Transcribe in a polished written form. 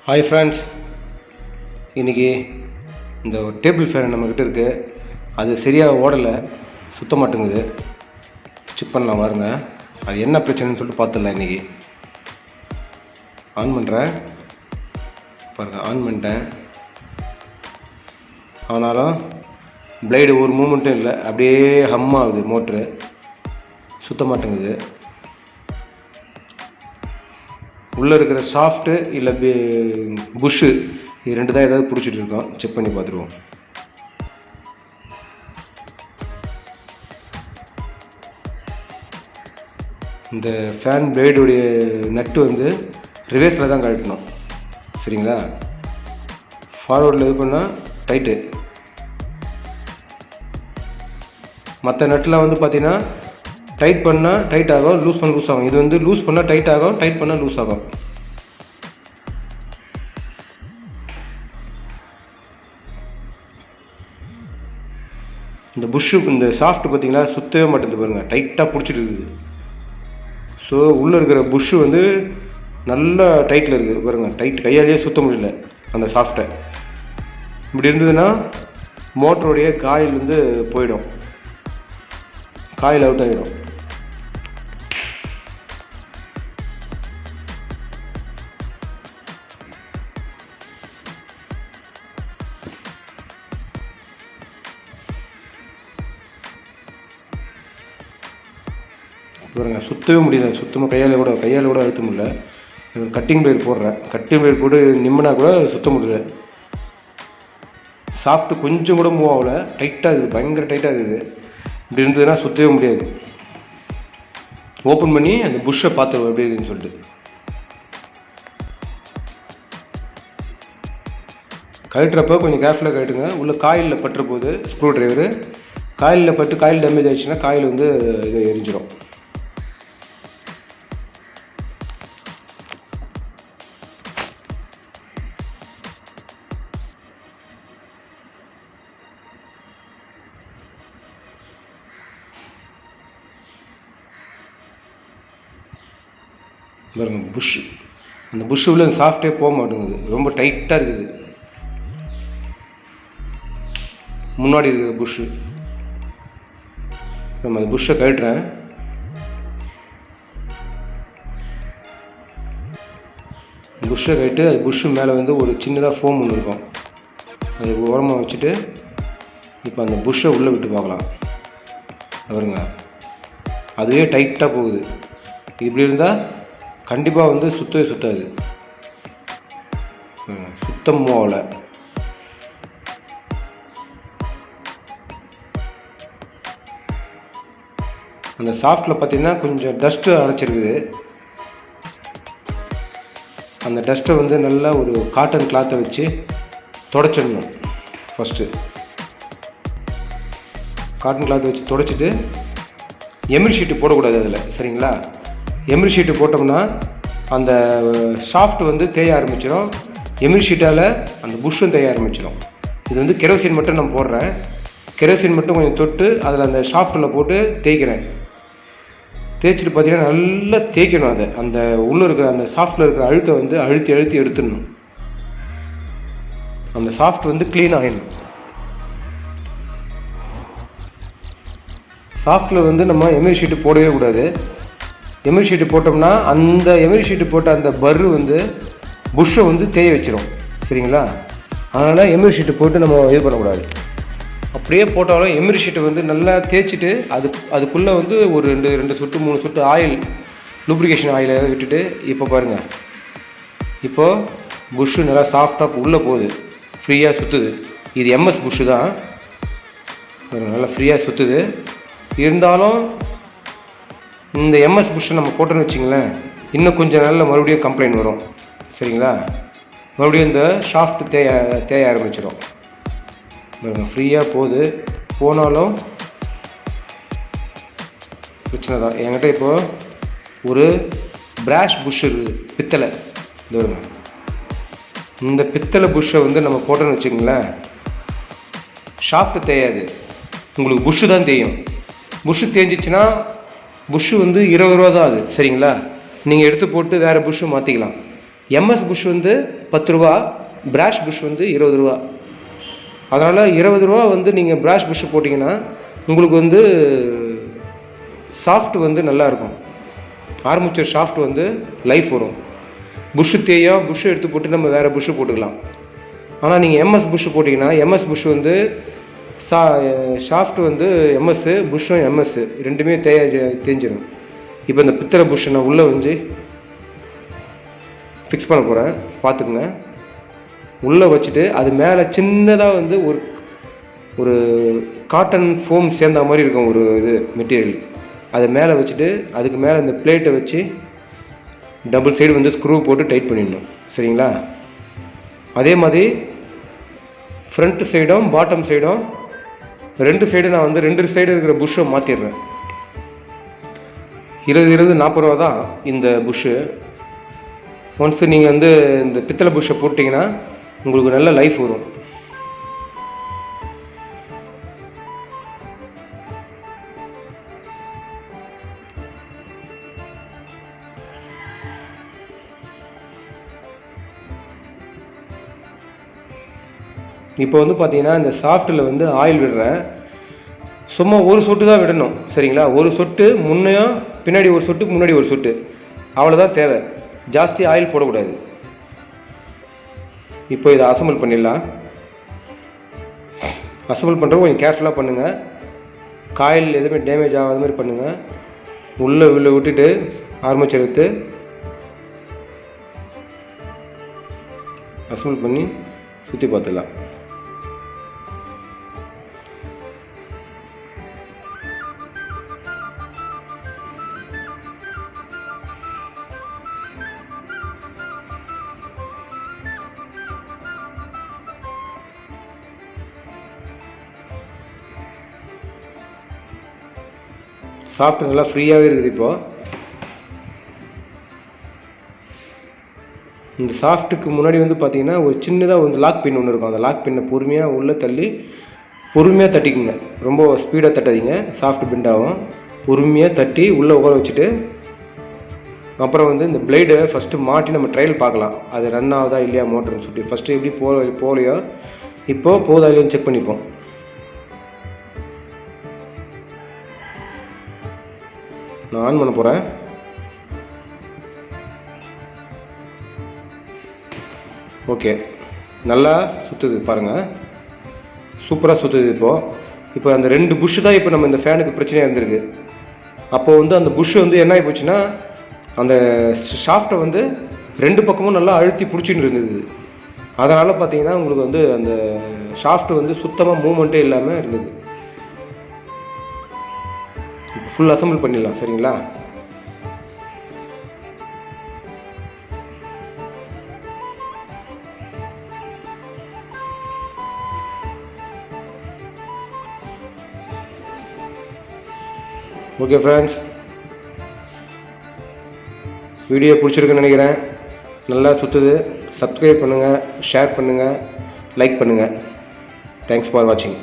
Hi friends, இன்றைக்கி இந்த table fan நம்மக்கிட்ட இருக்குது. அது சரியாக ஓடலை, சுத்த மாட்டேங்குது. செக் பண்ணலாம் பாருங்க, அது என்ன பிரச்சனைன்னு சொல்லிட்டு பார்த்துடலாம். இன்றைக்கி ஆன் பண்ணுறேன் பாருங்கள். ஆன் பண்ணிட்டேன், ஆனாலும் பிளேடு ஒரு மூமெண்ட்டும் இல்லை, அப்படியே ஹம் ஆகுது. மோட்ரு சுத்த மாட்டேங்குது. உள்ளே இருக்கிற சாஃப்ட்டு இல்லை புஷ்ஷு, இது ரெண்டு தான் ஏதாவது பிடிச்சிட்டு இருக்கோம். செக் பண்ணி பார்த்துருவோம். இந்த ஃபேன் பிளேடுடைய நட்டு வந்து ரிவர்ஸில் தான் கழட்டணும், சரிங்களா? ஃபார்வர்டில் இது பண்ணால் டைட்டு. மற்ற நட்டில் வந்து பார்த்தீங்கன்னா டைட் பண்ணால் டைட் ஆகும், லூஸ் பண்ண லூஸ் ஆகும். இது வந்து லூஸ் பண்ணால் டைட் ஆகும், டைட் பண்ணால் லூஸ் ஆகும். இந்த புஷ்ஷு, இந்த சாஃப்ட் பார்த்தீங்களா, சுற்றவே மாட்டேங்குது பாருங்கள், டைட்டாக பிடிச்சிட்டு இருக்குது. ஸோ உள்ளே இருக்கிற புஷ்ஷு வந்து நல்லா டைட்டில் இருக்குது பாருங்கள். டைட் கையாலேயே சுற்ற முடியல அந்த சாஃப்டை. இப்படி இருந்ததுன்னா மோட்டருடைய காயில் வந்து போயிடும், காயில் அவுட் ஆகிடும். பாருங்க, சுற்றவே முடியல, சுத்தமாக கையால் கூட அழுத்த முடியல. கட்டிங் பிளேட் போடுறேன், கட்டிங் பிளேட் போட்டு நிம்மனா கூட சுத்த முடியல. சாஃப்ட்டு கொஞ்சம் கூட மூவ் ஆகலை, டைட்டாக இருக்குது, பயங்கர டைட்டாக இருக்குது. இப்படி இருந்ததுன்னா சுற்றவே முடியாது. ஓப்பன் பண்ணி அந்த புஷ்ஷை பார்த்துருவோம் எப்படி இருக்குன்னு சொல்லிட்டு. கழட்டுறப்ப கொஞ்சம் கேர்ஃபுல்லாக கழட்டுங்க. உள்ள காயிலில் பட்டுற போது ஸ்க்ரூ ட்ரைவரு காயிலில் பட்டு காயில் டேமேஜ் ஆகிடுச்சுன்னா காயில் வந்து இதை எரிஞ்சிடும். பாருங்க, புஷ்ஷு, அந்த புஷ்ஷு உள்ள அந்த சாஃப்டே போக மாட்டேங்குது, ரொம்ப டைட்டாக இருக்குது. முன்னாடி இருக்கிற புஷ்ஷு, நம்ம அந்த புஷ்ஷை கழட்டுறேன். புஷ்ஷை கழட்டு அது புஷ்ஷு மேலே வந்து ஒரு சின்னதாக ஃபோம் ஒன்று இருக்கும், அது ஓரமாக வச்சுட்டு இப்போ அந்த புஷ்ஷை உள்ளே விட்டு பார்க்கலாம். பாருங்க, அதுவே டைட்டாக போகுது. இப்படி இருந்தால் கண்டிப்பாக வந்து சுற்றவே சுற்றாது, சுத்தம் மூவலை. அந்த சாஃப்டில் பார்த்திங்கன்னா கொஞ்சம் டஸ்ட்டு அடைச்சிருக்குது. அந்த டஸ்ட்டை வந்து நல்லா ஒரு காட்டன் கிளாத்தை வச்சு தொடச்சிடணும். ஃபஸ்ட்டு காட்டன் கிளாத்தை வச்சு தொடச்சிட்டு எமில் ஷீட்டு போடக்கூடாது அதில், சரிங்களா? எமில் ஷீட்டு போட்டோம்னா அந்த சாஃப்ட் வந்து தேய ஆரம்பிச்சிடும். எமில் ஷீட்டால் அந்த புஷ்ஷும் தேய ஆரம்பிச்சிடும். இது வந்து கெரோசின் மட்டும் நான் போடுறேன். கெரோசின் மட்டும் கொஞ்சம் தொட்டு அதில் அந்த சாஃப்ட்டில் போட்டு தேய்க்கிறேன். தேய்ச்சிட்டு பார்த்தீங்கன்னா நல்லா தேய்க்கணும். அதை அந்த உள்ளே இருக்கிற அந்த சாஃப்ட்டில் இருக்கிற அழுக்கை வந்து அழுத்தி எடுத்துடணும். அந்த சாஃப்ட் வந்து க்ளீன் ஆகிடணும். சாஃப்ட்டில் வந்து நம்ம எமில் ஷீட்டு போடவே கூடாது. எமில் ஷீட்டு போட்டோம்னா அந்த எமில் ஷீட்டு போட்ட அந்த பர்ரு வந்து புஷ்ஷை வந்து தேய வச்சிடும், சரிங்களா? அதனால் எமில் ஷீட்டு போட்டு நம்ம இது பண்ணக்கூடாது. அப்படியே போட்டாலும் எமில் ஷீட்டை வந்து நல்லா தேய்ச்சிட்டு அதுக்குள்ளே வந்து ஒரு ரெண்டு சொட்டு 3 சொட்டு ஆயில், லூப்ரிகேஷன் ஆயில் விட்டுட்டு இப்போ பாருங்கள், இப்போது புஷ்ஷு நல்லா சாஃப்டாக உள்ளே போகுது, ஃப்ரீயாக சுற்றுது. இது எம்எஸ் புஷ்ஷு தான், நல்லா ஃப்ரீயாக சுற்றுது. இருந்தாலும் இந்த எம்எஸ் புஷ்ஷை நம்ம போட்டோன்னு வச்சிங்களேன், இன்னும் கொஞ்சம் நாளில் மறுபடியும் கம்ப்ளைண்ட் வரும், சரிங்களா? மறுபடியும் இந்த ஷாஃப்ட் தேய ஆரம்பிச்சிடும். பாருங்கள், ஃப்ரீயாக போகுது. போனாலும் பிரச்சனை தான். என்கிட்ட இப்போது ஒரு பிராஷ் புஷ் இருக்குது, பித்தளை. இந்த பித்தளை புஷ்ஷை வந்து நம்ம போட்டோன்னு வச்சுங்களேன், ஷாஃப்ட் தேயாது, உங்களுக்கு புஷ்ஷு தான் தேயும். புஷ்ஷு தேஞ்சிச்சுன்னா புஷ்ஷு வந்து 20 ரூபா தான் அது, சரிங்களா? நீங்கள் எடுத்து போட்டு வேறு புஷ்ஷு மாற்றிக்கலாம். எம்எஸ் புஷ் வந்து 10 ரூபா, பிராஷ் புஷ் வந்து 20 ரூபா. அதனால் 20 ரூபா வந்து நீங்கள் பிராஷ் புஷ் போட்டிங்கன்னா உங்களுக்கு வந்து சாஃப்ட் வந்து நல்லாயிருக்கும். ஆர்மேச்சர் ஷாஃப்ட் வந்து லைஃப் வரும். புஷ்ஷு தேயும், புஷ்ஷு எடுத்து போட்டு நம்ம வேறு புஷ்ஷு போட்டுக்கலாம். ஆனால் நீங்கள் எம்எஸ் புஷ்ஷு போட்டிங்கன்னா எம்எஸ் புஷ் வந்து ஷாஃப்ட் வந்து எம்எஸ்ஸு, புஷ்ஷும் எம்எஸ்ஸு ரெண்டுமே தேஞ்சிடும். இப்போ இந்த பித்தளை புஷ்ஷை நான் உள்ளே வந்து ஃபிக்ஸ் பண்ண போகிறேன், பார்த்துக்குங்க. உள்ளே வச்சுட்டு அது மேலே சின்னதாக வந்து ஒரு காட்டன் ஃபோம் சேர்ந்த மாதிரி இருக்கும் ஒரு இது மெட்டீரியல். அதை மேலே வச்சுட்டு அதுக்கு மேலே இந்த பிளேட்டை வச்சு டபுள் சைடு வந்து ஸ்க்ரூ போட்டு டைட் பண்ணிடணும். சரிங்களா? அதே மாதிரி ஃப்ரண்ட் சைடும் பாட்டம் சைடும் 2 சைடு நான் வந்து 2 சைடு இருக்கிற புஷ்ஷை மாற்றிடுறேன். 20 40 ரூபா தான் இந்த புஷ்ஷு. ஒன்ஸ் நீங்கள் வந்து இந்த பித்தளை புஷ்ஷை போட்டிங்கன்னா உங்களுக்கு நல்ல லைஃப் வரும். இப்போ வந்து பார்த்தீங்கன்னா இந்த சாஃப்ட்டில் வந்து ஆயில் விடுறேன். சும்மா ஒரு சொட்டு தான் விடணும். சரிங்களா? ஒரு சொட்டு முன்னையும் பின்னாடி ஒரு சொட்டு, முன்னாடி ஒரு சொட்டு, அவ்வளோதான் தேவை. ஜாஸ்தி ஆயில் போடக்கூடாது. இப்போ இதை அசம்பிள் பண்ணிடலாம். அசம்பிள் பண்ணுறது கொஞ்சம் கேர்ஃபுல்லாக பண்ணுங்கள். காயில் எதுவுமே டேமேஜ் ஆகாத மாதிரி பண்ணுங்கள். உள்ளே விட்டுட்டு ஆர்மேச்சர் எடுத்து அசம்பிள் பண்ணி சுற்றி பார்த்துடலாம். சாஃப்ட் நல்லா ஃப்ரீயாகவே இருக்குது. இப்போது இந்த சாஃப்ட்டுக்கு முன்னாடி வந்து பார்த்தீங்கன்னா ஒரு சின்னதாக ஒரு லாக் பின் ஒன்று இருக்கும். அந்த லாக் பின்னை பொறுமையாக உள்ளே தள்ளி பொறுமையாக தட்டிக்குங்க. ரொம்ப ஸ்பீடாக தட்டாதீங்க, சாஃப்ட் பெண்ட் ஆகும். பொறுமையாக தட்டி உள்ளே உட்கார வச்சுட்டு அப்புறம் வந்து இந்த பிளேடை ஃபஸ்ட்டு மாட்டி நம்ம ட்ரையல் பார்க்கலாம், அது ரன் ஆகுதா இல்லையா மோட்டர்னு சொல்லிட்டு. ஃபஸ்ட்டு எப்படி போகலையோ இப்போது போதா இல்லையான்னு செக் பண்ணிப்போம். நான் ஆன் பண்ண போகிறேன். ஓகே, நல்லா சுற்றுது பாருங்கள், சூப்பராக சுற்றுது. இப்போ அந்த 2 புஷ்ஷு தான் இப்போ நம்ம இந்த ஃபேனுக்கு பிரச்சனையாக இருந்திருக்கு. அப்போது வந்து அந்த புஷ்ஷு வந்து என்ன ஆகி போச்சுன்னா அந்த ஷாஃப்ட்டை வந்து 2 பக்கமும் நல்லா அழுத்தி பிடிச்சின்னு இருந்தது. அதனால் பார்த்தீங்கன்னா உங்களுக்கு வந்து அந்த ஷாஃப்ட்டு வந்து சுத்தமாக மூவ்மெண்ட்டே இல்லாமல் இருந்தது. ஃபுல் அசம்பிள் பண்ணிடலாம். சரிங்களா? ஓகே ஃப்ரெண்ட்ஸ், வீடியோ பிடிச்சிருக்குன்னு நினைக்கிறேன். நல்லா சுற்றுது. சப்ஸ்கிரைப் பண்ணுங்கள், ஷேர் பண்ணுங்கள், லைக் பண்ணுங்கள். தேங்க்ஸ் ஃபார் வாட்சிங்.